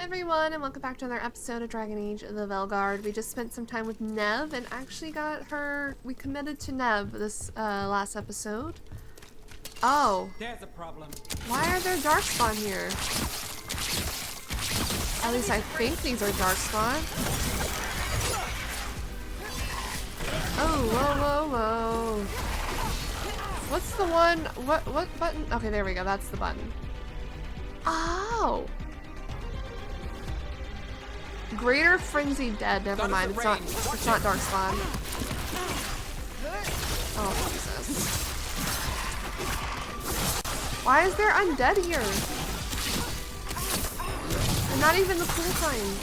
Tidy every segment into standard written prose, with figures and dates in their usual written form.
everyone, and welcome back to another episode of Dragon Age the Veilguard. We just spent some time with Nev and actually got her... We committed to Nev this last episode. Oh. There's a problem. Why are there darkspawn here? At least I think these are darkspawn. Oh, whoa, whoa, whoa. What's the one... What button? Okay, there we go. That's the button. Oh. Greater Frenzy Dead. Never mind. It's not darkspawn. Oh, Jesus. Why is there undead here? And not even the cool kind.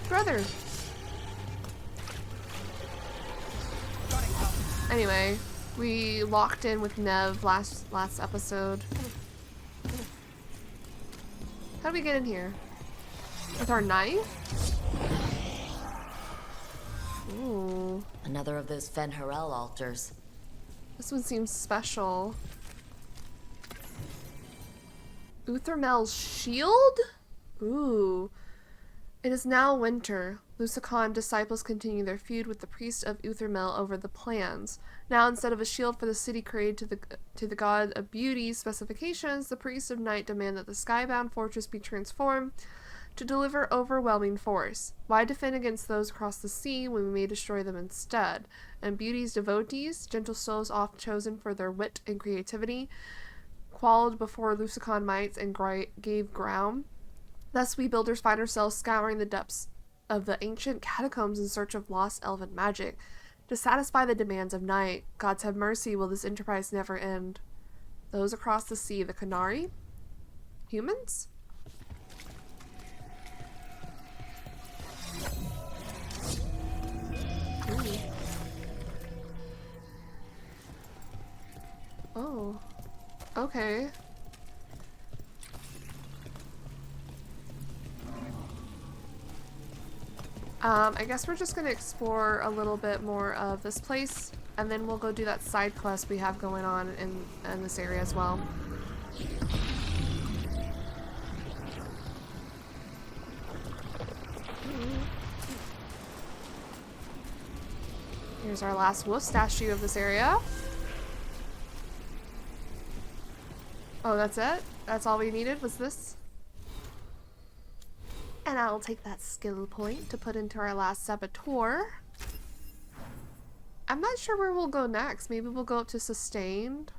Brother. Anyway, we locked in with Nev last episode. How do we get in here? With our knife? Ooh. Another of those Fen'Harel altars. This one seems special. Uthermel's shield? Ooh. It is now winter. Lusakhan disciples continue their feud with the priest of Uthermel over the plans. Now, instead of a shield for the city created to the god of beauty's specifications, the priests of night demand that the skybound fortress be transformed to deliver overwhelming force. Why defend against those across the sea when we may destroy them instead? And beauty's devotees, gentle souls oft chosen for their wit and creativity, quelled before Lusakhan mites and gave ground. Thus we builders find ourselves scouring the depths of the ancient catacombs in search of lost elven magic. To satisfy the demands of night, gods have mercy, will this enterprise never end? Those across the sea, the Canari? Humans? Ooh. Oh. Okay. I guess we're just gonna explore a little bit more of this place, and then we'll go do that side quest we have going on in this area as well. Here's our last wolf statue of this area. Oh, that's it? That's all we needed, was this? And I'll take that skill point to put into our last saboteur. I'm not sure where we'll go next. Maybe we'll go up to sustained.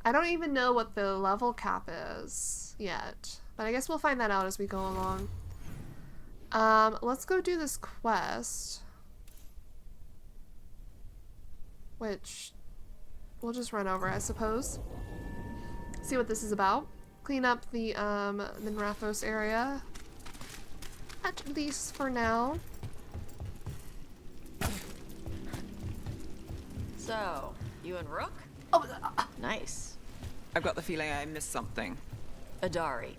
I don't even know what the level cap is yet. But I guess we'll find that out as we go along. Let's go do this quest. Which we'll just run over, I suppose. See what this is about. Clean up the Minrathos area, at least for now. So, you and Rook? Oh, Nice. I've got the feeling I missed something. Adari.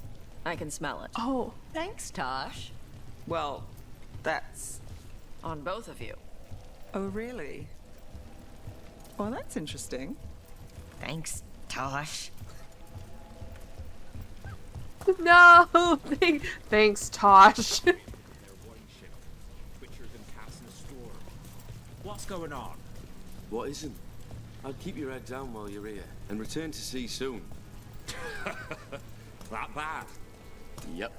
I can smell it. oh, Thanks, Tosh. Well, that's... On both of you. Oh, really? Well, that's interesting. Thanks, Tosh. no! Thanks, Tosh. What's going on? What isn't? I'll keep your head down while you're here, and return to sea soon. That bad? Yep.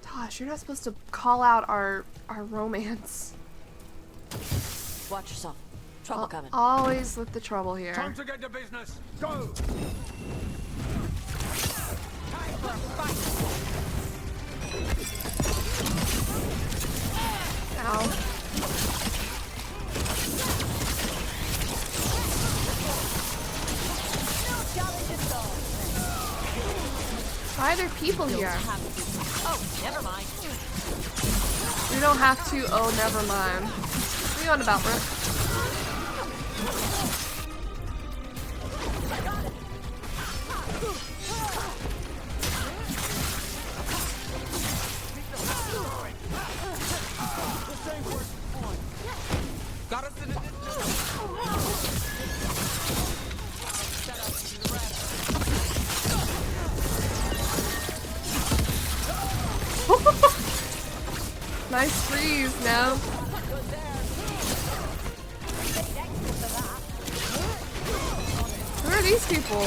Tosh, you're not supposed to call out our romance. Watch yourself. Trouble coming. Always with the trouble here. Time to get to business. Go! Ow. Why are there people here? Oh, never mind. We don't have to. Oh, never mind. What are you on about, Rook? kiss now. Who are these people?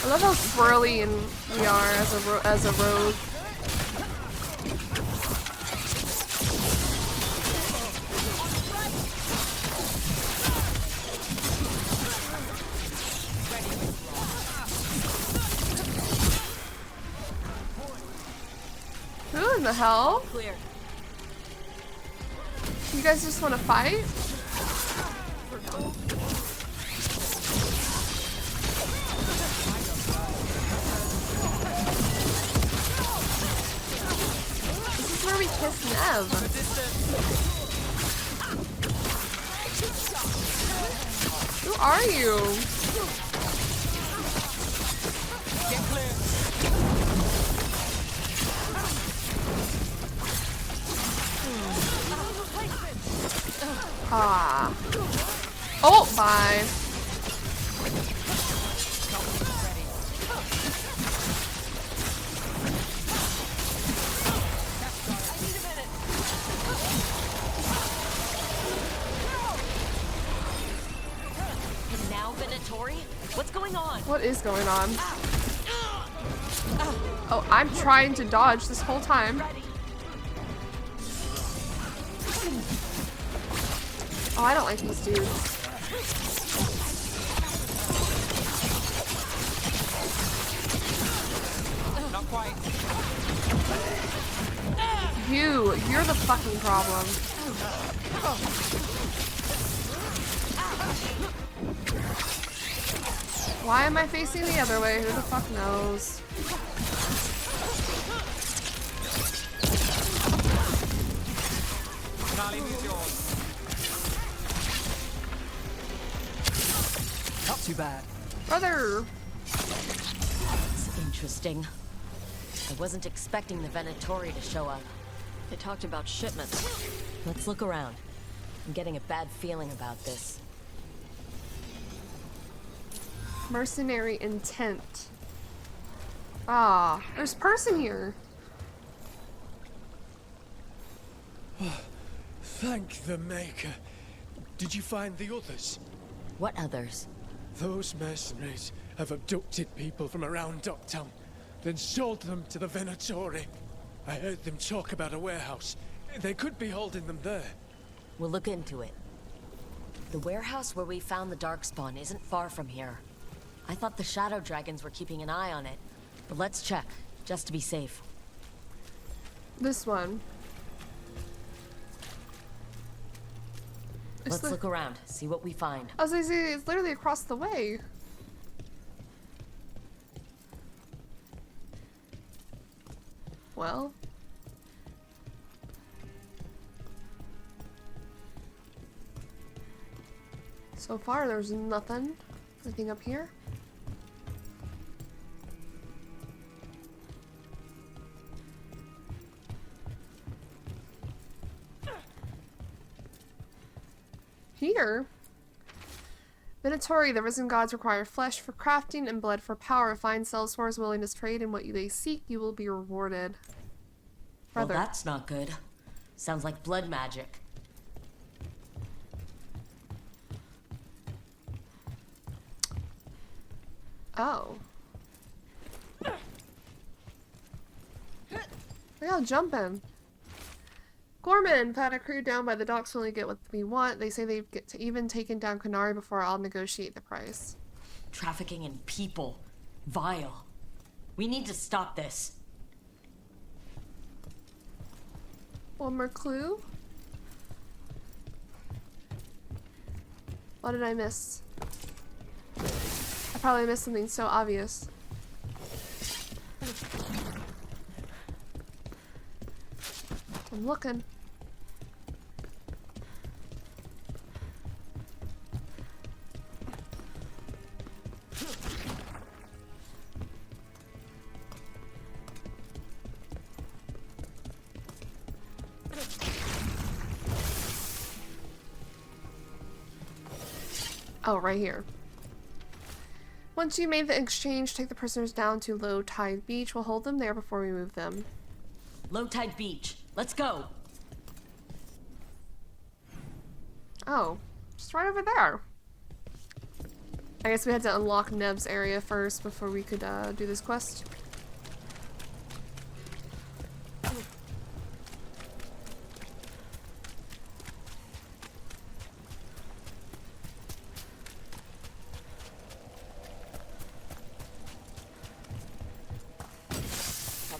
I love how swirly and we are as a rogue. Who in the hell? Clear. You guys just want to fight? This is where we kiss Nev. Who are you? Get clear. Ah. Oh, bye. And now, Venatori? What's going on? What is going on? Oh, I'm trying to dodge this whole time. Oh, I don't like these dudes. Not quite. You're the fucking problem. Why am I facing the other way? Who the fuck knows? Charlie, who's yours? Not too bad. Brother! It's interesting. I wasn't expecting the Venatori to show up. They talked about shipments. Let's look around. I'm getting a bad feeling about this. Mercenary intent. Ah, there's person here. Thank the Maker. Did you find the others? What others? Those mercenaries have abducted people from around Docktown, then sold them to the Venatori. I heard them talk about a warehouse. They could be holding them there. We'll look into it. The warehouse where we found the Darkspawn isn't far from here. I thought the Shadow Dragons were keeping an eye on it, but let's check, just to be safe. This one. It's Let's look around, see what we find. I was gonna say, it's literally across the way. Well. So far, there's nothing. Anything up here? Here? Venatori, the risen gods require flesh for crafting and blood for power. Find sellswords willing to trade, and what they seek, you will be rewarded. Well, Brother. that's not good. Sounds like blood magic. Oh. Look how jumping. Gorman, found a crew down by the docks will only get what we want. They say they've even taken down Canary before I'll negotiate the price. Trafficking in people. Vile. We need to stop this. One more clue? What did I miss? I probably missed something so obvious. I'm looking. Oh, right here. Once you made the exchange, take the prisoners down to Low Tide Beach. We'll hold them there before we move them. Low Tide Beach. Let's go. Oh, just right over there. I guess we had to unlock Nev's area first before we could do this quest.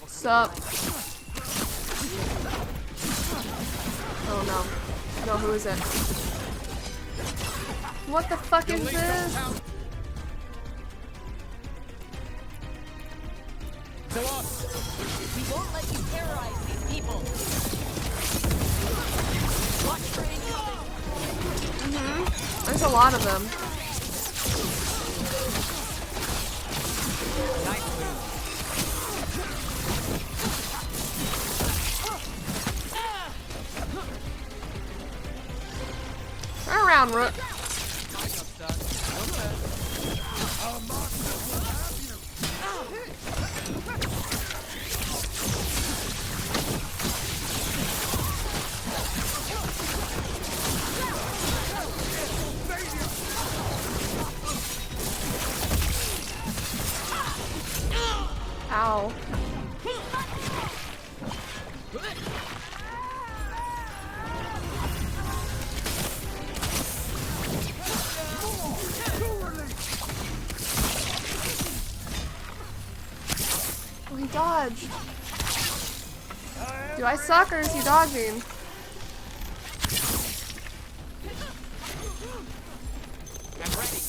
Sup? Oh no. No, who is it? What the fuck is this? To us! We won't let you terrorize these people. Watch for incoming. There's a lot of them. Nice move. Turn around, Rook. Ow. Oh, he dodged. Do I suck or is he dodging? I'm ready.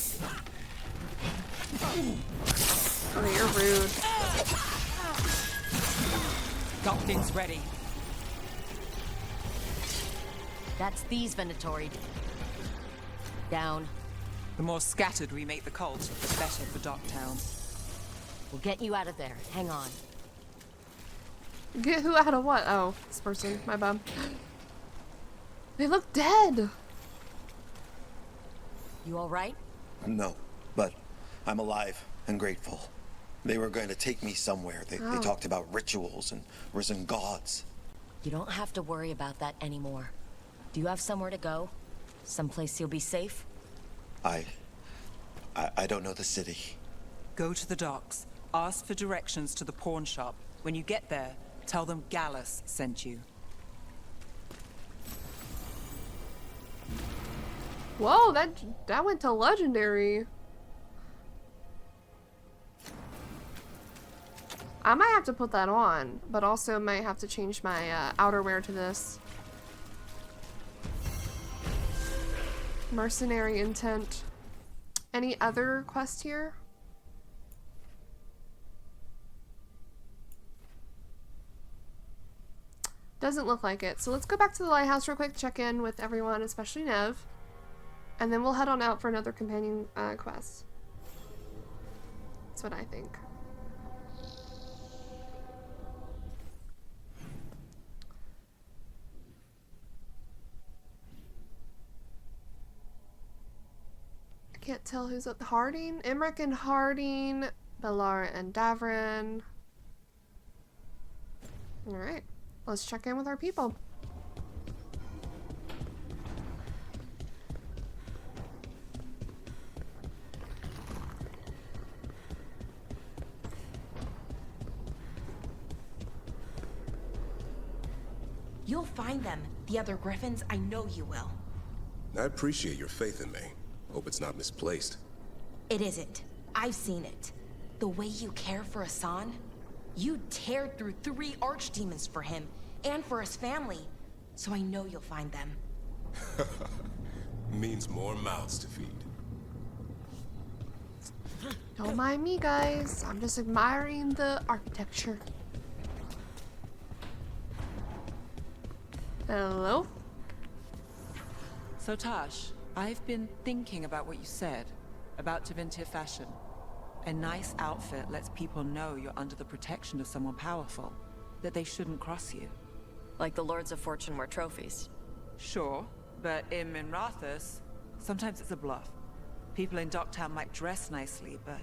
Okay, you're rude. Got things ready. That's these Venatori. Down. The more scattered we make the cult, the better for Docktown. We'll get you out of there. Hang on. Get who out of what? Oh, this person. My bad. They look dead. You all right? No, but I'm alive and grateful. They were going to take me somewhere. They talked about rituals and risen gods. You don't have to worry about that anymore. Do you have somewhere to go? Someplace you'll be safe? I don't know the city. Go to the docks. Ask for directions to the pawn shop. When you get there, tell them Gallus sent you. Whoa, that went to legendary. I might have to put that on, but also might have to change my outerwear to this. Mercenary intent. Any other quest here? Doesn't look like it. So let's go back to the lighthouse real quick, check in with everyone, especially Nev. And then we'll head on out for another companion quest. That's what I think. I can't tell who's up. Harding? Emmerich and Harding. Bellara and Davrin. Alright. Let's check in with our people. You'll find them. The other Griffins, I know you will. I appreciate your faith in me. Hope it's not misplaced. It isn't. I've seen it. The way you care for Hassan, you tear through 3 archdemons for him and for his family. So I know you'll find them. Means more mouths to feed. Don't mind me, guys. I'm just admiring the architecture. Hello? So Tash, I've been thinking about what you said about Tevinter fashion. A nice outfit lets people know you're under the protection of someone powerful, that they shouldn't cross you. Like the Lords of Fortune wear trophies. Sure, but in Minrathous, sometimes it's a bluff. People in Docktown might dress nicely, but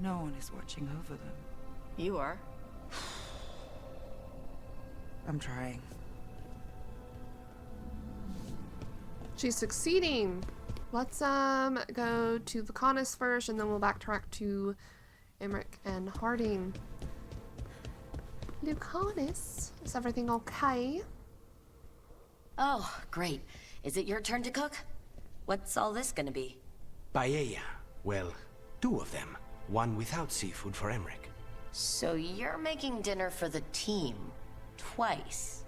no one is watching over them. You are. I'm trying. She's succeeding. Let's go to Lucanus first, and then we'll backtrack to Emmerich and Harding. Lucanus, is everything okay? Oh, great. Is it your turn to cook? What's all this gonna be? Paella. Well, 2 of them. One without seafood for Emmerich. So you're making dinner for the team. Twice.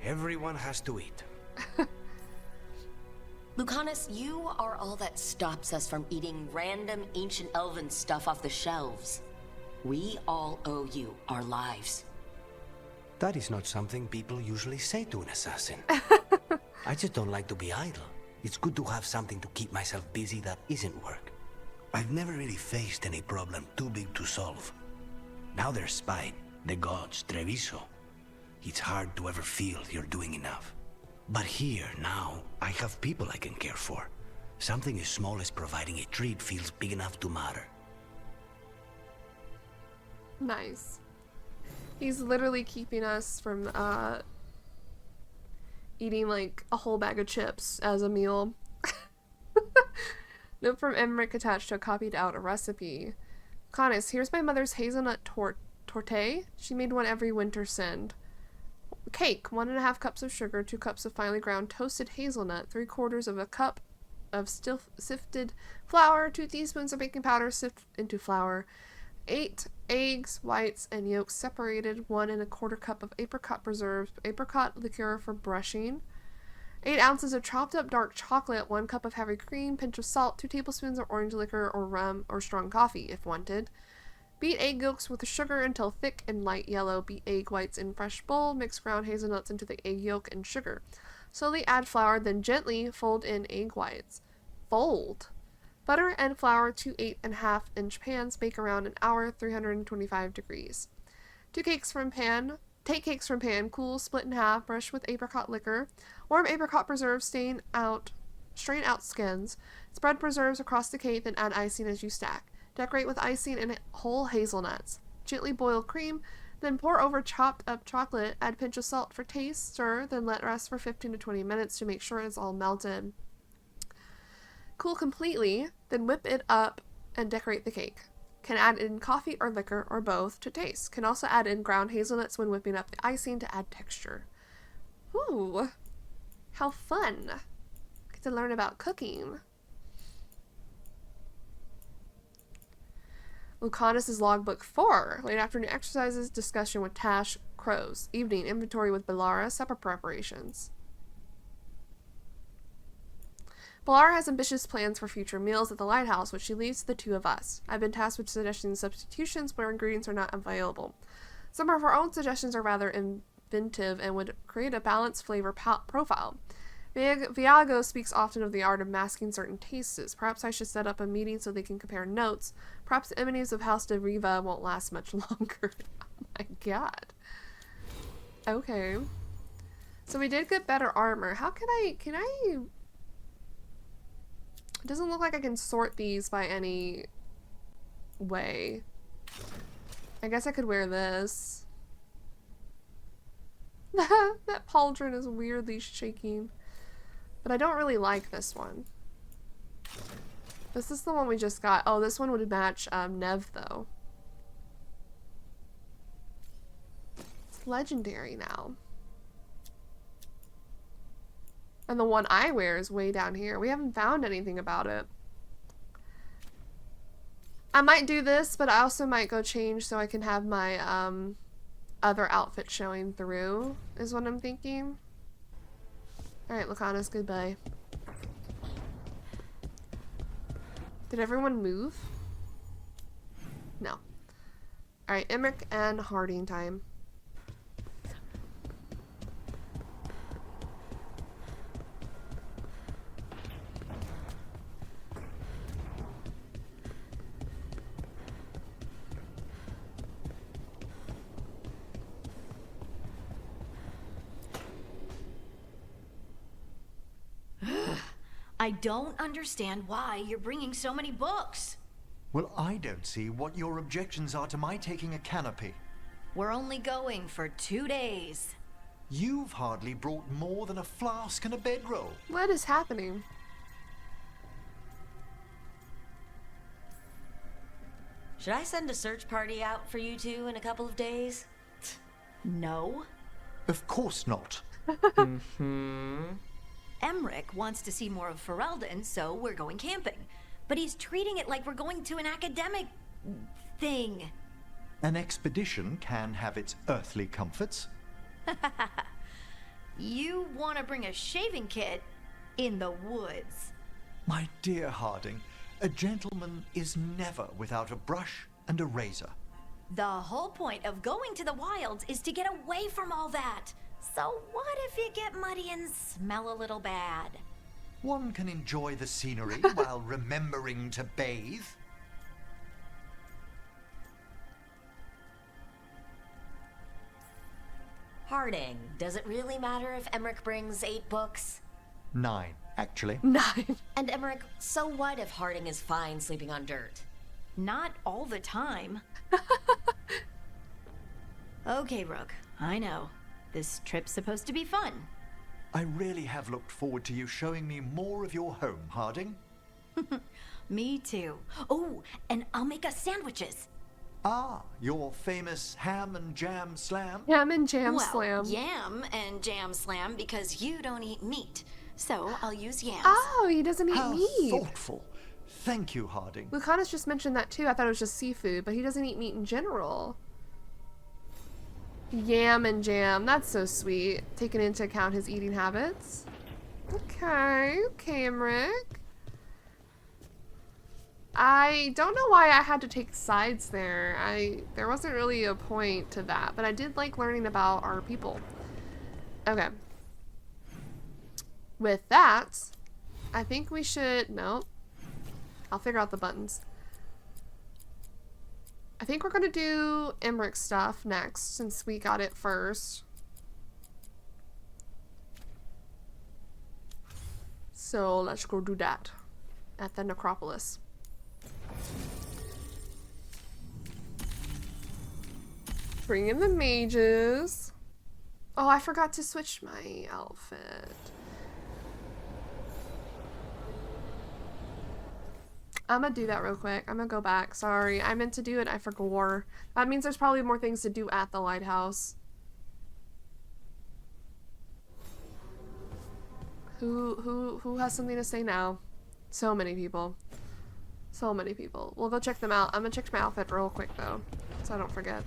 Everyone has to eat. Lucanus, you are all that stops us from eating random ancient elven stuff off the shelves. We all owe you our lives. That is not something people usually say to an assassin. I just don't like to be idle. It's good to have something to keep myself busy that isn't work. I've never really faced any problem too big to solve. Now there's spite, the gods, Treviso. It's hard to ever feel you're doing enough. But here, now, I have people I can care for. Something as small as providing a treat feels big enough to matter. Nice. He's literally keeping us from eating like a whole bag of chips as a meal. Note from Emmerich attached to a copied out a recipe. Lucanus, here's my mother's hazelnut torte. She made one every winter send. Cake, 1.5 cups of sugar, 2 cups of finely ground toasted hazelnut, 3/4 of a cup of sifted flour, 2 teaspoons of baking powder sifted into flour, 8 eggs, whites and yolks separated, 1 1/4 cup of apricot preserves, apricot liqueur for brushing, 8 ounces of chopped up dark chocolate, 1 cup of heavy cream, pinch of salt, 2 tablespoons of orange liquor or rum or strong coffee if wanted. Beat egg yolks with sugar until thick and light yellow. Beat egg whites in fresh bowl. Mix ground hazelnuts into the egg yolk and sugar. Slowly add flour, then gently fold in egg whites. Fold. Butter and flour to 8.5-inch pans. Bake around an hour, 325 degrees. Take cakes from pan. Cool. Split in half. Brush with apricot liquor. Warm apricot preserves. Strain out skins. Spread preserves across the cake, then add icing as you stack. Decorate with icing and whole hazelnuts. Gently boil cream, then pour over chopped up chocolate. Add pinch of salt for taste. Stir, then let rest for 15 to 20 minutes to make sure it's all melted. Cool completely, then whip it up and decorate the cake. Can add in coffee or liquor or both to taste. Can also add in ground hazelnuts when whipping up the icing to add texture. Ooh, how fun. Get to learn about cooking. Lucanus' logbook 4. Late afternoon exercises, discussion with Tash, crows. Evening, inventory with Bellara, supper preparations. Bellara has ambitious plans for future meals at the lighthouse, which she leaves to the 2 of us. I've been tasked with suggesting substitutions where ingredients are not available. Some of her own suggestions are rather inventive and would create a balanced flavor profile. Viago speaks often of the art of masking certain tastes. Perhaps I should set up a meeting so they can compare notes. Perhaps the enemies of House de Riva won't last much longer. Oh my god. Okay. So we did get better armor. How can I... It doesn't look like I can sort these by any way. I guess I could wear this. That pauldron is weirdly shaking. But I don't really like this one. This is the one we just got. Oh, this one would match Nev, though. It's legendary now. And the one I wear is way down here. We haven't found anything about it. I might do this, but I also might go change so I can have my other outfit showing through, is what I'm thinking. Alright, Lucanus, goodbye. Did everyone move? No. Alright, Emmerich and Harding time. I don't understand why you're bringing so many books. Well, I don't see what your objections are to my taking a canopy. We're only going for 2 days. You've hardly brought more than a flask and a bedroll. What is happening? Should I send a search party out for you two in a couple of days? No. Of course not. Emmerich wants to see more of Ferelden, so we're going camping. But he's treating it like we're going to an academic thing. An expedition can have its earthly comforts. You want to bring a shaving kit in the woods. My dear Harding, a gentleman is never without a brush and a razor. The whole point of going to the wilds is to get away from all that. So what if you get muddy and smell a little bad? One can enjoy the scenery while remembering to bathe. Harding, does it really matter if Emmerich brings 8 books? 9, actually. 9. And Emmerich, so what if Harding is fine sleeping on dirt? Not all the time. Okay, Rook, I know. This trip's supposed to be fun. I really have looked forward to you showing me more of your home, Harding. Me too. Oh, and I'll make us sandwiches. Ah, your famous ham and jam slam? Ham and jam Well, slam. yam and jam slam because you don't eat meat. So I'll use yams. Oh, he doesn't eat How meat. thoughtful. Thank you, Harding. Lucanus just mentioned that too. I thought it was just seafood, but he doesn't eat meat in general. Yam and jam. That's so sweet. Taking into account his eating habits. Okay, Emmerich. I don't know why I had to take sides there. There wasn't really a point to that, but I did like learning about our people. Okay. With that, I think we should... No. I'll figure out the buttons. I think we're going to do Emmerich stuff next, since we got it first. So let's go do that at the necropolis. Bring in the mages. Oh, I forgot to switch my outfit. I'm gonna do that real quick. I'm gonna go back. Sorry, I meant to do it. I forgot. That means there's probably more things to do at the lighthouse. Who has something to say now? So many people. So many people. We'll go check them out. I'm gonna check my outfit real quick though, so I don't forget.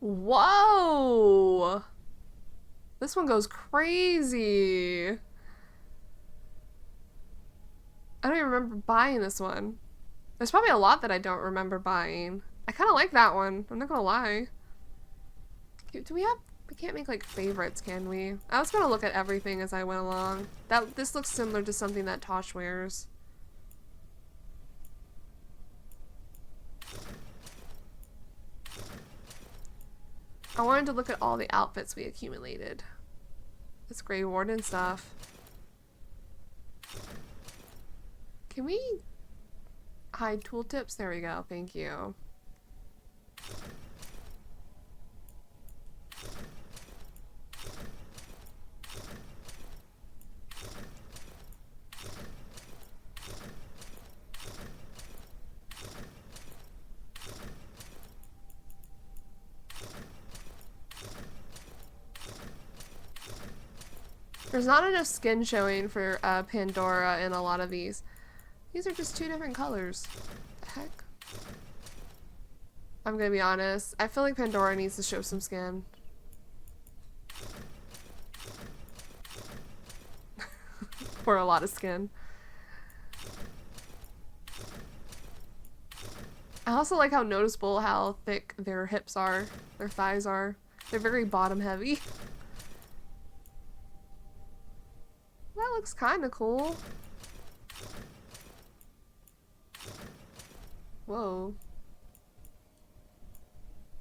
Whoa! This one goes crazy. I don't even remember buying this one. There's probably a lot that I don't remember buying. I kind of like that one. I'm not gonna lie. Do we have... We can't make like favorites, can we? I was gonna look at everything as I went along. This looks similar to something that Tosh wears. I wanted to look at all the outfits we accumulated. This Grey Warden stuff. Can we hide tooltips? There we go. Thank you. There's not enough skin showing for Pandora in a lot of these. These are just two different colors. The heck? I'm gonna be honest. I feel like Pandora needs to show some skin. Or a lot of skin. I also like how noticeable how thick their hips are, their thighs are. They're very bottom heavy. That looks kind of cool. Whoa.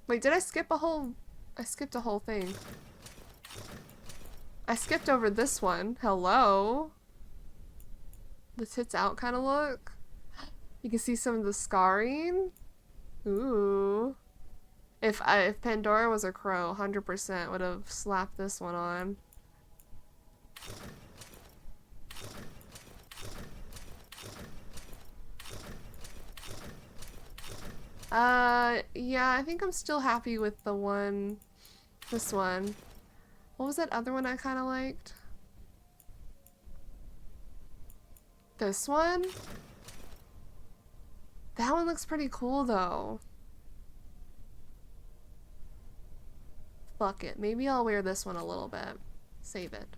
Wait, did I skip a whole... I skipped a whole thing. I skipped over this one. Hello? The tits out kind of look. You can see some of the scarring. Ooh. If Pandora was a crow, 100% would have slapped this one on. Yeah, I think I'm still happy with the one, this one. What was that other one I kind of liked? This one? That one looks pretty cool though. Fuck it. Maybe I'll wear this one a little bit. Save it.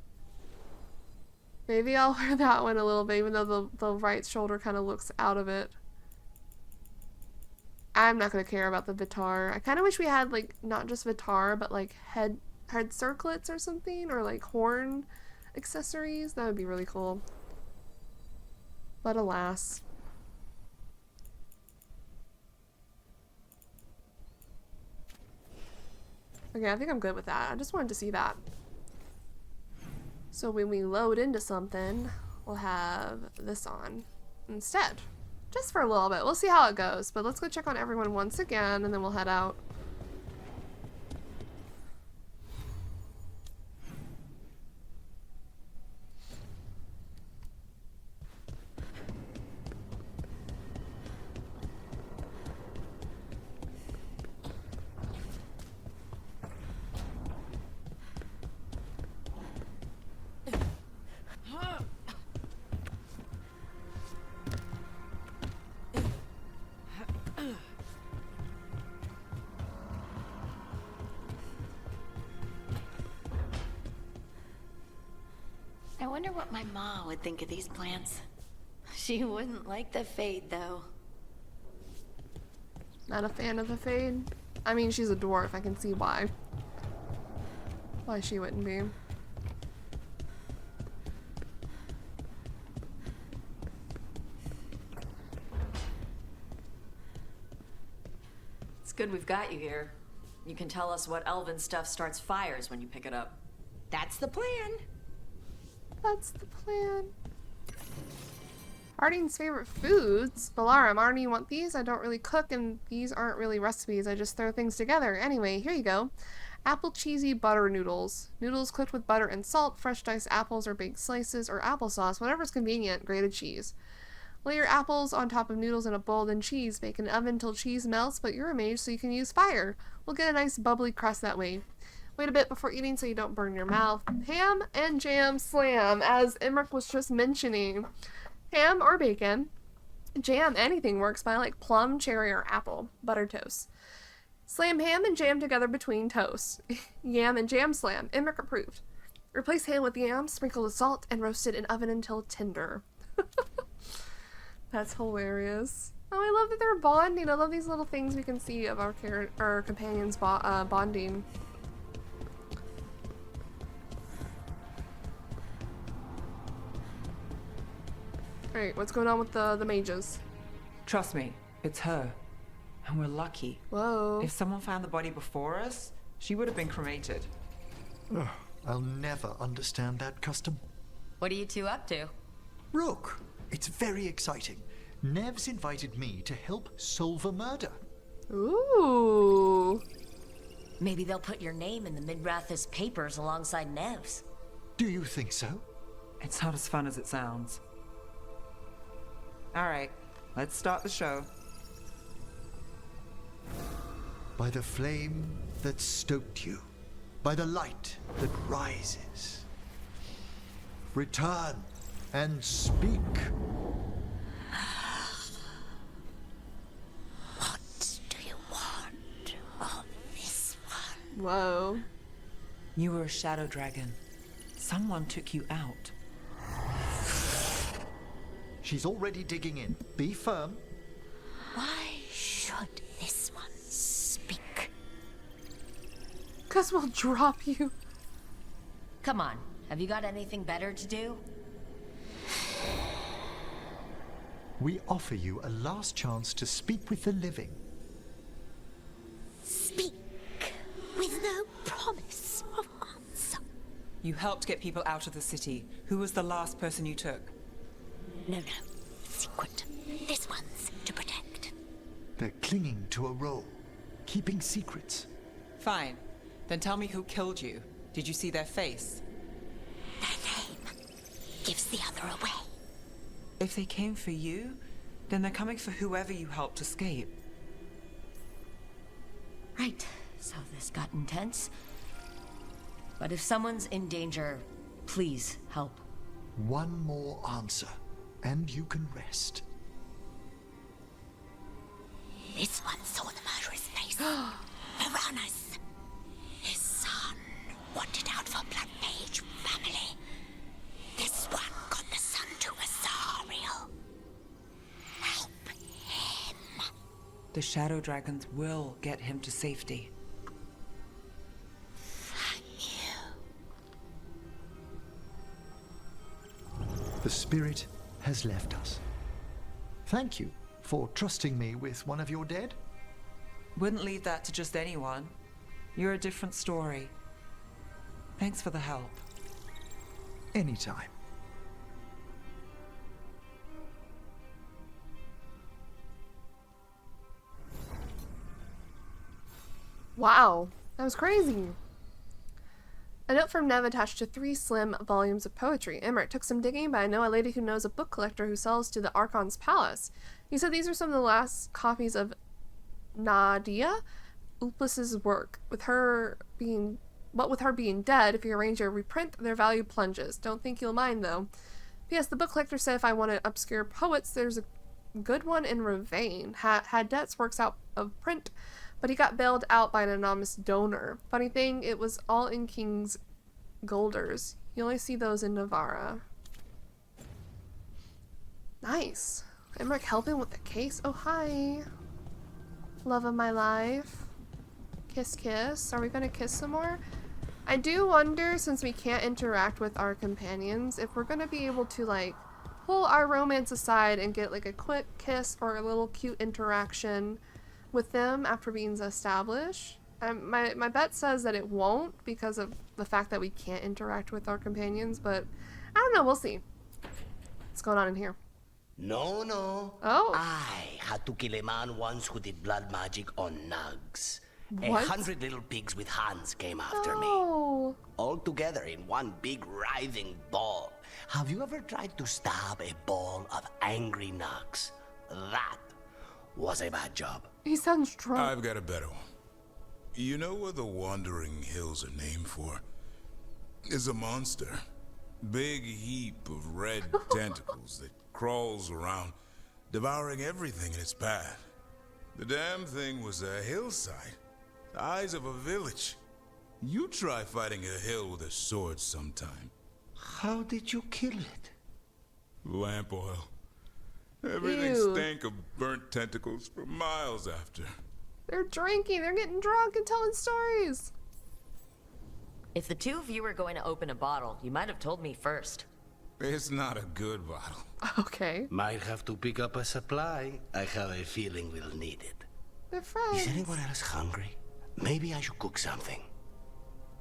Maybe I'll wear that one a little bit, even though the right shoulder kind of looks out of it. I'm not gonna care about the Vitar. I kind of wish we had, like, not just Vitar, but, like, head circlets or something, or, like, horn accessories. That would be really cool. But alas. Okay, I think I'm good with that. I just wanted to see that. So when we load into something, we'll have this on instead. Just for a little bit. We'll see how it goes. But let's go check on everyone once again, and then we'll head out. I wonder what my ma would think of these plants. She wouldn't like the fade, though. Not a fan of the fade? I mean, she's a dwarf. I can see why. Why she wouldn't be. It's good we've got you here. You can tell us what elven stuff starts fires when you pick it up. That's the plan. That's the plan. Ardene's favorite foods. Balaram, Arden, you want these? I don't really cook, and these aren't really recipes. I just throw things together. Anyway, here you go. Apple cheesy butter noodles. Noodles cooked with butter and salt, fresh diced apples or baked slices, or applesauce, whatever's convenient, grated cheese. Lay your apples on top of noodles in a bowl, then cheese. Bake in an oven till cheese melts, but you're a mage, so you can use fire. We'll get a nice bubbly crust that way. Wait a bit before eating so you don't burn your mouth. Ham and jam slam, as Imric was just mentioning. Ham or bacon. Jam, anything works, but I like plum, cherry, or apple. Butter toast. Slam ham and jam together between toast. Yam and jam slam. Imric approved. Replace ham with yam, sprinkle with salt, and roast it in oven until tender. That's hilarious. Oh, I love that they're bonding. I love these little things we can see of our companions bonding. Alright, what's going on with the mages? Trust me, it's her. And we're lucky. Whoa. If someone found the body before us, she would have been cremated. Ugh, I'll never understand that custom. What are you two up to? Rook, it's very exciting. Nev's invited me to help solve a murder. Ooh. Maybe they'll put your name in the Midrath's papers alongside Nev's. Do you think so? It's not as fun as it sounds. All right, let's start the show. By the flame that stoked you, by the light that rises. Return and speak. What do you want of this one? Whoa. You were a shadow dragon. Someone took you out. She's already digging in. Be firm. Why should this one speak? 'Cause we'll drop you. Come on, have you got anything better to do? We offer you a last chance to speak with the living. Speak with no promise of answer. You helped get people out of the city. Who was the last person you took? No, secret. This one's to protect. They're clinging to a role, keeping secrets. Fine. Then tell me who killed you. Did you see their face? Their name gives the other away. If they came for you, then they're coming for whoever you helped escape. Right, so this got intense. But if someone's in danger, please help. One more answer, and you can rest. This one saw the murderer's face. Piranhas. His son wanted out for blood mage family. This one got the son to Azariel. Help him. The shadow dragons will get him to safety. Thank you. The spirit has left us. Thank you for trusting me with one of your dead. Wouldn't leave that to just anyone. You're a different story. Thanks for the help. Anytime. Wow, that was crazy. A note from Nev attached to 3 slim volumes of poetry. Emmerich took some digging, but I know a lady who knows a book collector who sells to the Archon's palace. He said these are some of the last copies of Nadia Uplus's work. With her being dead, if you arrange a reprint, their value plunges. Don't think you'll mind, though. P.S. The book collector said if I wanted obscure poets, there's a good one in Ravane. Had debts, works out of print, but he got bailed out by an anonymous donor. Funny thing, it was all in King's Golders. You only see those in Navarra. Nice. Emmerich helping with the case. Oh, hi. Love of my life. Kiss, kiss. Are we gonna kiss some more? I do wonder, since we can't interact with our companions, if we're gonna be able to, like, pull our romance aside and get, like, a quick kiss or a little cute interaction with them after being established. My bet says that it won't because of the fact that we can't interact with our companions, but I don't know. We'll see. What's going on in here? No. Oh. I had to kill a man once who did blood magic on nugs. What? 100 little pigs with hands came after me. Oh. All together in one big writhing ball. Have you ever tried to stab a ball of angry nugs? That was a bad job. He sounds drunk. I've got a better one. You know what the Wandering Hills are named for? It's a monster. Big heap of red tentacles that crawls around, devouring everything in its path. The damn thing was a hillside, the eyes of a village. You try fighting a hill with a sword sometime. How did you kill it? Lamp oil. Everything Ew. stank of burnt tentacles for miles after. They're drinking. They're getting drunk and telling stories. If the two of you were going to open a bottle, you might have told me first. It's not a good bottle. Okay. Might have to pick up a supply. I have a feeling we'll need it. They're friends. Is anyone else hungry? Maybe I should cook something.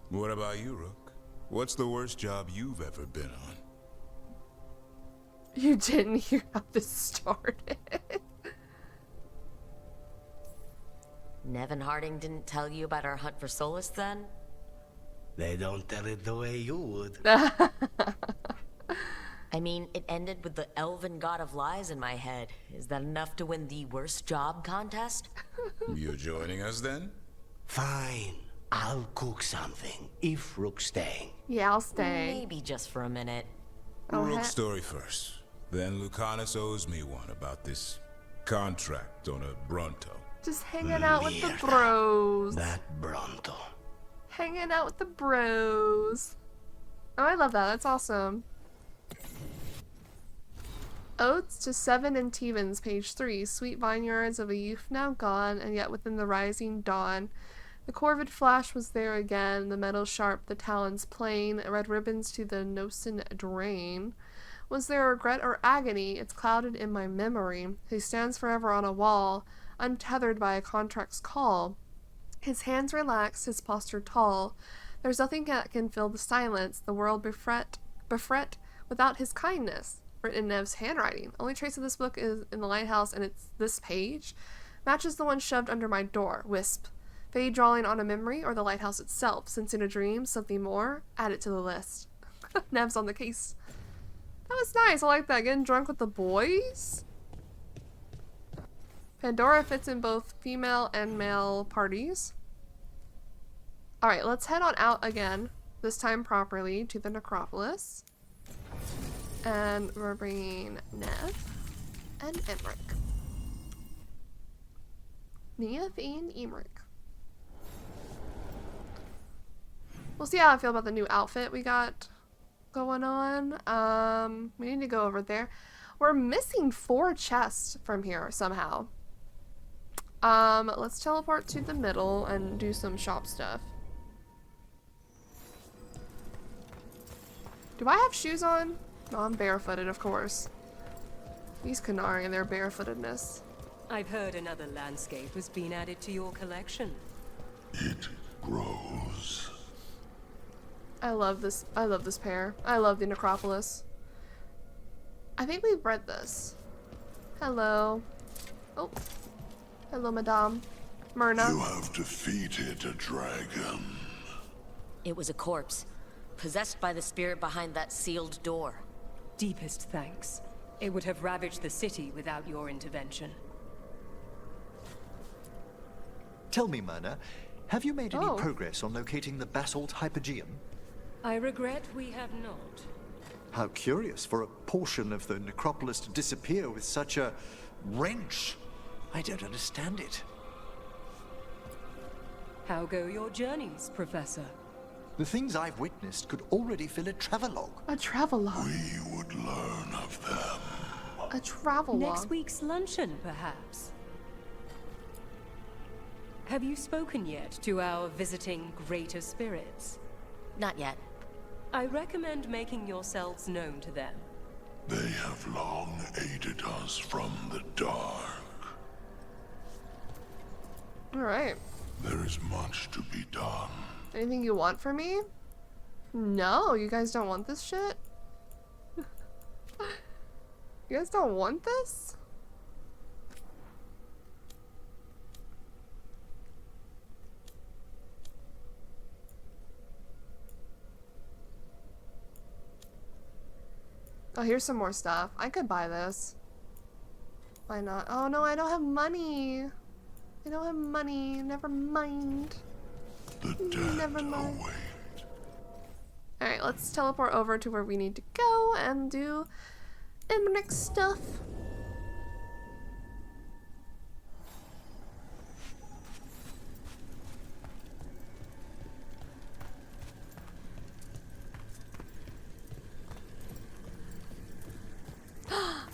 What about you, Rook? What's the worst job you've ever been on? You didn't hear how this started. Nevin Harding didn't tell you about our hunt for Solus then? They don't tell it the way you would. I mean, it ended with the elven god of lies in my head. Is that enough to win the worst job contest? You're joining us then? Fine. I'll cook something, if Rook's staying. Yeah, I'll stay. Maybe just for a minute. Rook story first. Then Lucanus owes me one about this contract on a Bronto. Just hanging out with the bros. That Bronto. Hanging out with the bros. Oh, I love that. That's awesome. Odes to Seven and Tevens, page 3. Sweet vineyards of a youth now gone, and yet within the rising dawn. The corvid flash was there again, the metal sharp, the talons plain, red ribbons to the Nosen drain. Was there regret or agony? It's clouded in my memory. He stands forever on a wall, untethered by a contract's call. His hands relaxed, his posture tall. There's nothing that can fill the silence, the world befret without his kindness. Written in Nev's handwriting. Only trace of this book is in the lighthouse, and it's this page. Matches the one shoved under my door. Wisp. Fade drawing on a memory, or the lighthouse itself. Since in a dream, something more. Add it to the list. Nev's on the case. That was nice. I like that. Getting drunk with the boys. Pandora fits in both female and male parties. Alright, let's head on out again. This time properly to the necropolis. And we're bringing Nev and Emmerich. Nev and Emmerich. We'll see how I feel about the new outfit we got going on. We need to go over there. We're missing 4 chests from here somehow. Let's teleport to the middle and do some shop stuff. Do I have shoes on? No, I'm barefooted, of course. These Canari and their barefootedness. I've heard another landscape has been added to your collection. It grows. I love this pair. I love the necropolis. I think we've read this. Hello. Oh. Hello, Madame. Myrna. You have defeated a dragon. It was a corpse, possessed by the spirit behind that sealed door. Deepest thanks. It would have ravaged the city without your intervention. Tell me, Myrna, have you made any progress on locating the basalt hypogeum? I regret we have not. How curious for a portion of the necropolis to disappear with such a wrench. I don't understand it. How go your journeys, Professor? The things I've witnessed could already fill a travelogue. A travelogue? We would learn of them. A travelogue? Next week's luncheon, perhaps. Have you spoken yet to our visiting greater spirits? Not yet. I recommend making yourselves known to them. They have long aided us from the dark. Alright. There is much to be done. Anything you want from me? No, you guys don't want this shit? You guys don't want this? Oh, here's some more stuff. I could buy this. Why not? Oh no, I don't have money. I don't have money. Never mind. The dead await. Alright, let's teleport over to where we need to go and do Emmerich stuff.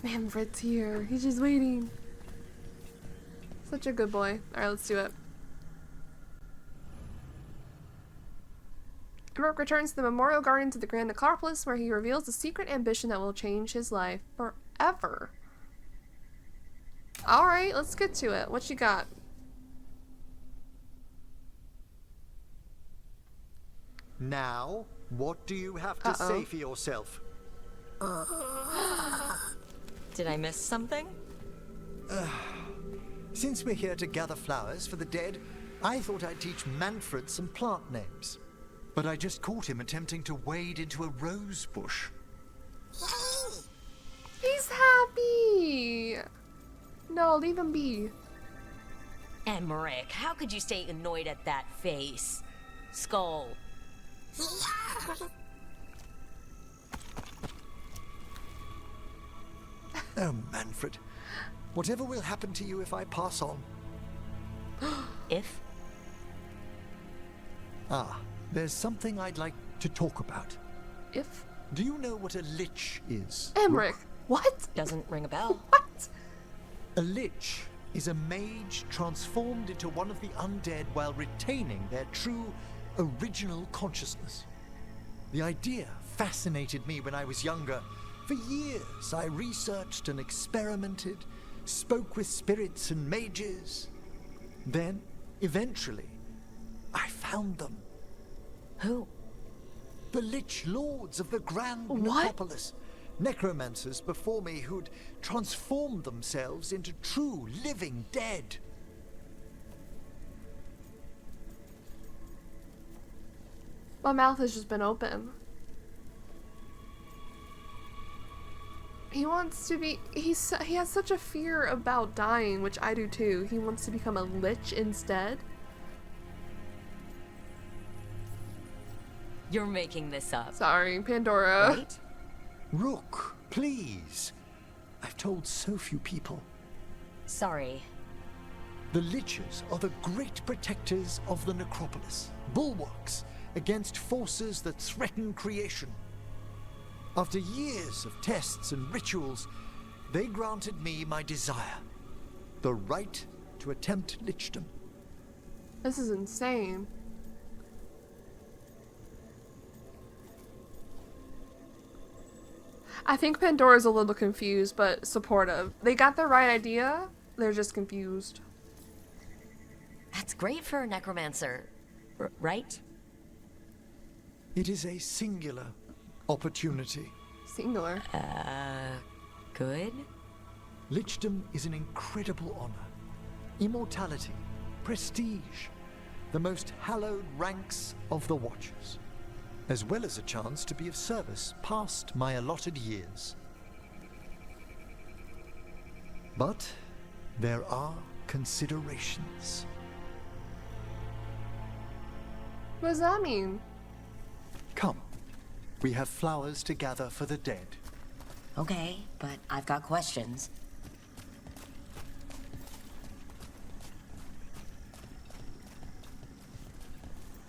Manfred's here. He's just waiting. Such a good boy. Alright, let's do it. Rook returns to the Memorial Garden to the Grand Necropolis, where he reveals the secret ambition that will change his life forever. Alright, let's get to it. What you got? Now, what do you have to say for yourself? Did I miss something? Since we're here to gather flowers for the dead, I thought I'd teach Manfred some plant names. But I just caught him attempting to wade into a rose bush. He's happy! No, leave him be. Emmerich, how could you stay annoyed at that face? Skull. Oh, Manfred. Whatever will happen to you if I pass on? If? Ah, there's something I'd like to talk about. If? Do you know what a lich is? Emmerich, what? Doesn't ring a bell. What? A lich is a mage transformed into one of the undead while retaining their true, original consciousness. The idea fascinated me when I was younger. For years, I researched and experimented, spoke with spirits and mages. Then, eventually, I found them. Who? The Lich Lords of the Grand What? Necropolis. Necromancers before me who'd transformed themselves into true living dead. My mouth has just been open. He wants to be. He has such a fear about dying, which I do too. He wants to become a lich instead. You're making this up. Sorry, Pandora. Right? Rook, please. I've told so few people. Sorry. The Liches are the great protectors of the necropolis, bulwarks against forces that threaten creation. After years of tests and rituals, they granted me my desire, the right to attempt lichdom. This is insane. I think Pandora's a little confused, but supportive. They got the right idea, they're just confused. That's great for a necromancer, right? It is a singular opportunity. Singular? Good? Lichdom is an incredible honor. Immortality, prestige, the most hallowed ranks of the Watchers, as well as a chance to be of service past my allotted years. But there are considerations. What does that mean? Come, we have flowers to gather for the dead. Okay, but I've got questions.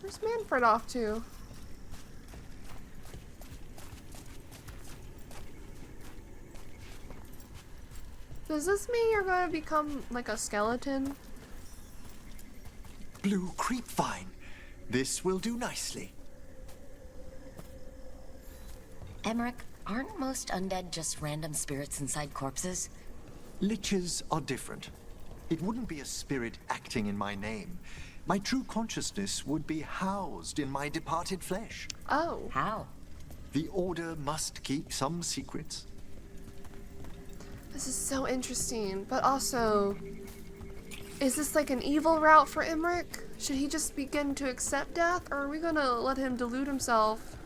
Where's Manfred off to? Does this mean you're going to become like a skeleton? Blue creepvine. This will do nicely. Emmerich, aren't most undead just random spirits inside corpses? Liches are different. It wouldn't be a spirit acting in my name. My true consciousness would be housed in my departed flesh. Oh. How? The Order must keep some secrets. This is so interesting, but also, is this like an evil route for Emmerich? Should he just begin to accept death, or are we gonna let him delude himself?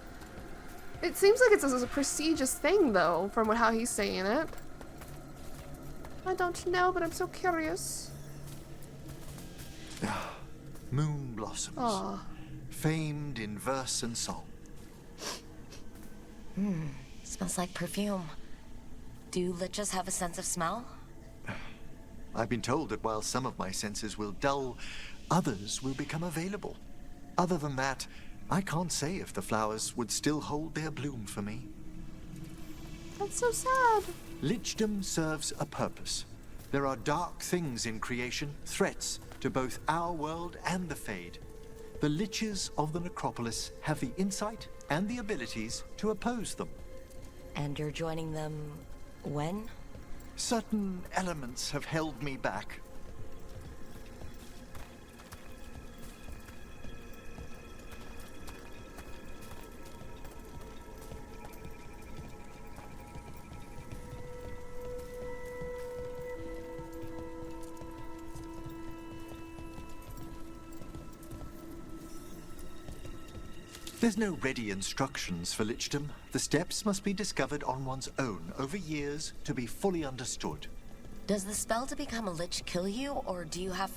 It seems like it's a prestigious thing, though, from how he's saying it. I don't know, but I'm so curious. Moon blossoms. Aww. Famed in verse and song. Smells like perfume. Do liches have a sense of smell? I've been told that while some of my senses will dull, others will become available. Other than that, I can't say if the flowers would still hold their bloom for me. That's so sad. Lichdom serves a purpose. There are dark things in creation, threats to both our world and the Fade. The Liches of the Necropolis have the insight and the abilities to oppose them. And you're joining them when? Certain elements have held me back. There's no ready instructions for lichdom. The steps must be discovered on one's own over years to be fully understood. Does the spell to become a lich kill you, or do you have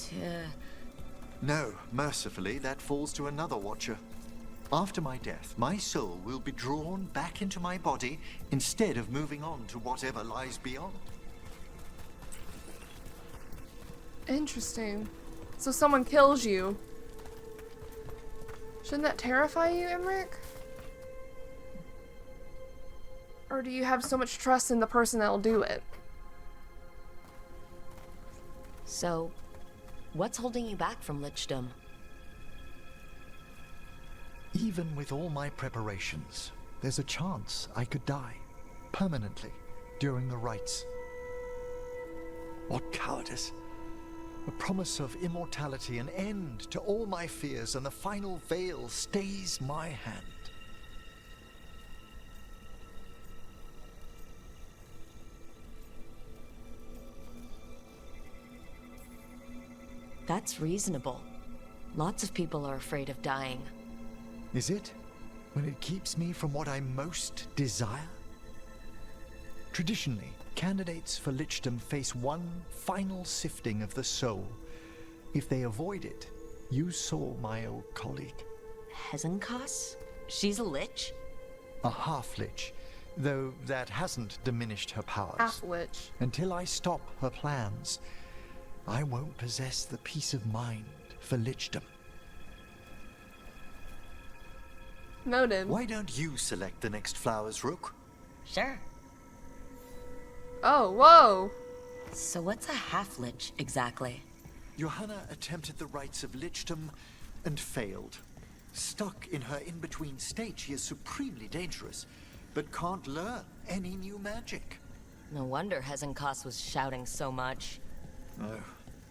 to... No, mercifully, that falls to another watcher. After my death, my soul will be drawn back into my body instead of moving on to whatever lies beyond. Interesting. So someone kills you. Shouldn't that terrify you, Emmerich? Or do you have so much trust in the person that'll do it? So, what's holding you back from lichdom? Even with all my preparations, there's a chance I could die permanently during the rites. What cowardice! A promise of immortality, an end to all my fears, and the final veil stays my hand. That's reasonable. Lots of people are afraid of dying. Is it? When it keeps me from what I most desire? Traditionally, candidates for lichdom face one final sifting of the soul. If they avoid it, you saw my old colleague. Hezenkas? She's a lich? A half-lich, though that hasn't diminished her powers. Half-lich. Until I stop her plans, I won't possess the peace of mind for lichdom. Noted. Why don't you select the next flowers, Rook? Sure. Oh, whoa! So what's a half-lich, exactly? Johanna attempted the rites of lichdom and failed. Stuck in her in-between state, she is supremely dangerous, but can't learn any new magic. No wonder Hezenkas was shouting so much. No,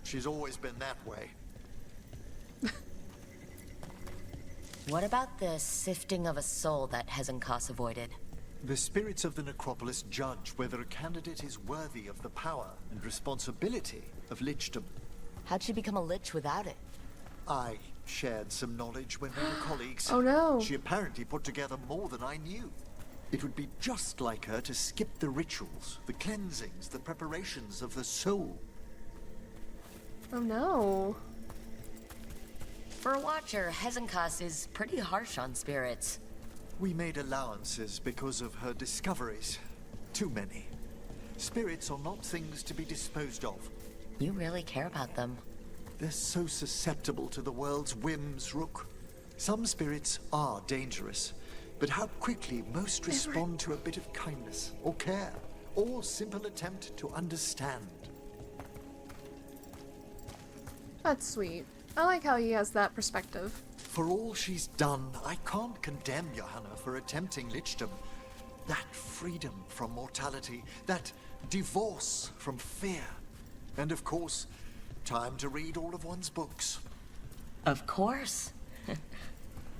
she's always been that way. What about the sifting of a soul that Hezenkas avoided? The spirits of the necropolis judge whether a candidate is worthy of the power and responsibility of lichdom. How'd she become a lich without it? I shared some knowledge when we were colleagues. Oh no. She apparently put together more than I knew. It would be just like her to skip the rituals, the cleansings, the preparations of the soul. Oh no. For a watcher, Hezenkas is pretty harsh on spirits. We made allowances because of her discoveries. Too many. Spirits are not things to be disposed of. You really care about them. They're so susceptible to the world's whims, Rook. Some spirits are dangerous, but how quickly most respond to a bit of kindness, or care, or simple attempt to understand. That's sweet. I like how he has that perspective. For all she's done, I can't condemn Johanna for attempting lichdom. That freedom from mortality, that divorce from fear. And of course, time to read all of one's books. Of course.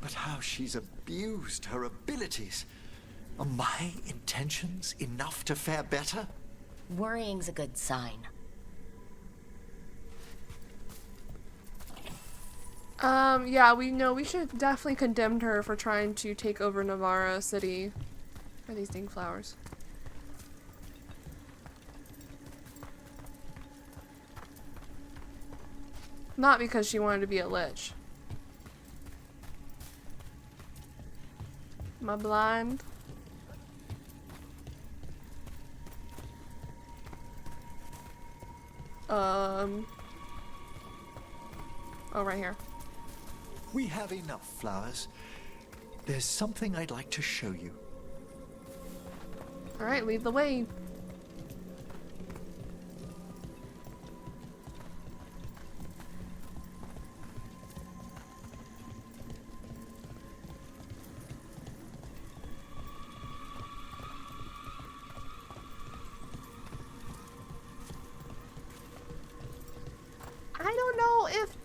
But how she's abused her abilities. Are my intentions enough to fare better? Worrying's a good sign. Yeah, we should definitely condemn her for trying to take over Navarra City. Are these dang flowers? Not because she wanted to be a lich. Am I blind? Oh, right here. We have enough flowers. There's something I'd like to show you. Alright, lead the way. I don't know if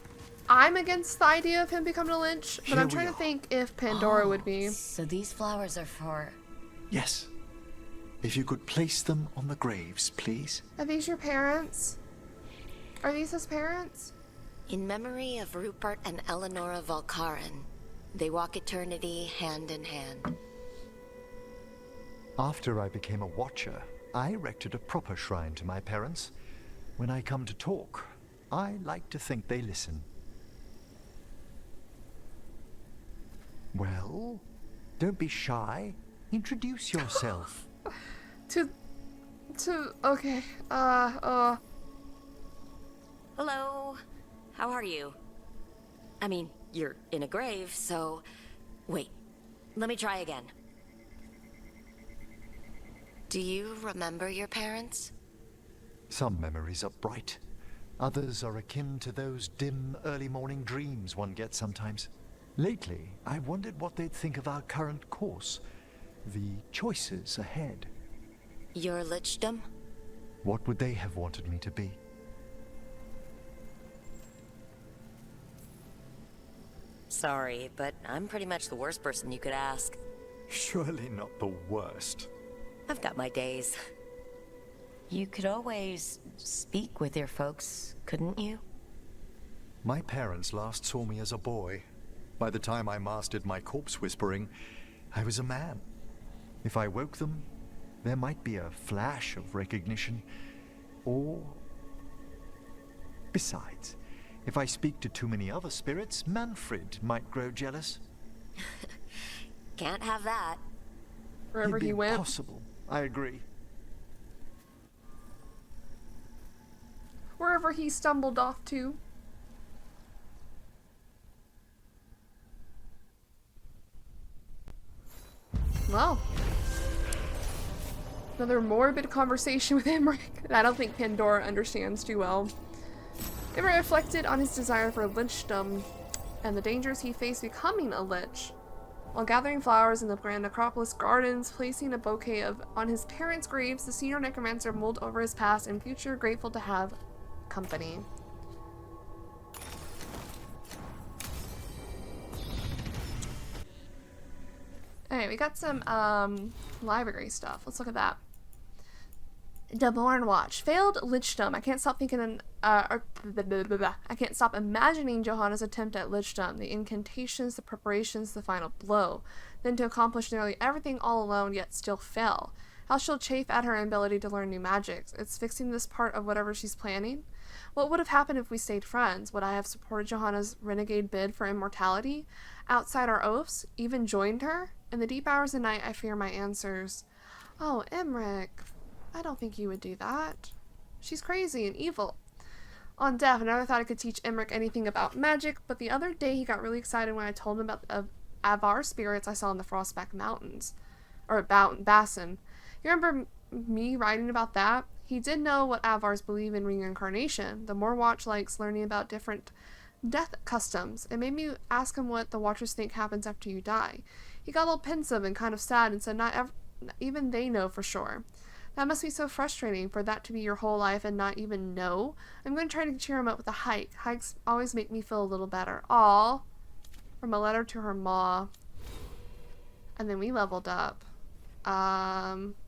I'm against the idea of him becoming a lich, but I'm trying to think if Pandora would be. So these flowers are for... Yes. If you could place them on the graves, please. Are these your parents? Are these his parents? In memory of Rupert and Eleonora Volkaren, they walk eternity hand in hand. After I became a watcher, I erected a proper shrine to my parents. When I come to talk, I like to think they listen. Well, don't be shy. Introduce yourself. Okay. Hello. How are you? I mean, you're in a grave, so... Wait. Let me try again. Do you remember your parents? Some memories are bright. Others are akin to those dim, early morning dreams one gets sometimes. Lately, I wondered what they'd think of our current course. The choices ahead. Your lichdom? What would they have wanted me to be? Sorry, but I'm pretty much the worst person you could ask. Surely not the worst. I've got my days. You could always speak with your folks, couldn't you? My parents last saw me as a boy. By the time I mastered my corpse whispering, I was a man. If I woke them, there might be a flash of recognition, or... Besides, if I speak to too many other spirits, Manfred might grow jealous. Can't have that. Wherever he went. Impossible. I agree. Wherever he stumbled off to. Well. Another morbid conversation with Imric that I don't think Pandora understands too well. Imric reflected on his desire for lichdom and the dangers he faced becoming a lich. While gathering flowers in the Grand Necropolis gardens, placing a bouquet on his parents' graves, the senior necromancer mulled over his past and future, grateful to have company. Alright, we got some library stuff. Let's look at that. The Born Watch. Failed lichdom. I can't stop thinking I can't stop imagining Johanna's attempt at lichdom. The incantations, the preparations, the final blow. Then to accomplish nearly everything all alone, yet still fail. How she'll chafe at her inability to learn new magics. It's fixing this part of whatever she's planning. What would have happened if we stayed friends? Would I have supported Johanna's renegade bid for immortality? Outside our oaths? Even joined her? In the deep hours of night, I fear my answers. Oh, Imric. I don't think you would do that. She's crazy and evil. On death, I never thought I could teach Imric anything about magic, but the other day he got really excited when I told him about the Avar spirits I saw in the Frostback Mountains. Or Bassin. You remember me writing about that? He did know what Avars believe in reincarnation. The more Watch likes learning about different death customs. It made me ask him what the Watchers think happens after you die. He got a little pensive and kind of sad and said not even they know for sure. That must be so frustrating for that to be your whole life and not even know. I'm going to try to cheer him up with a hike. Hikes always make me feel a little better. Aw. From a letter to her ma. And then we leveled up.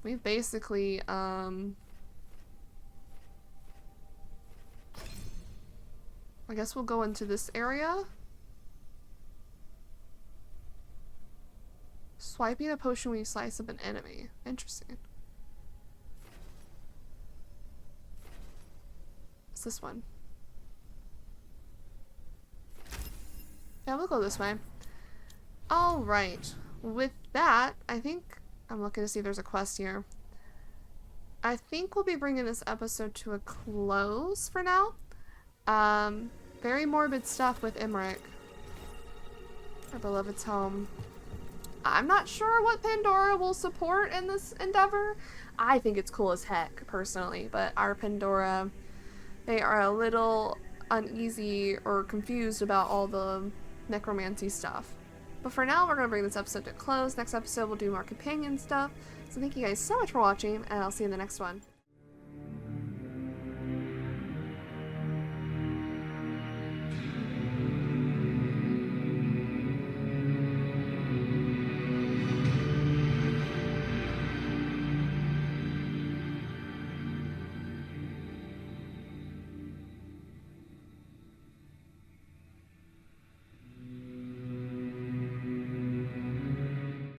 We've basically, I guess we'll go into this area. Swiping a potion when you slice up an enemy. Interesting. What's this one? Yeah, we'll go this way. Alright. With that, I think... I'm looking to see if there's a quest here. I think we'll be bringing this episode to a close for now. Very morbid stuff with Imric. Our beloved's home. I'm not sure what Pandora will support in this endeavor. I think it's cool as heck, personally, but our Pandora, they are a little uneasy or confused about all the necromancy stuff. But for now, we're going to bring this episode to a close. Next episode, we'll do more companion stuff. So thank you guys so much for watching, and I'll see you in the next one.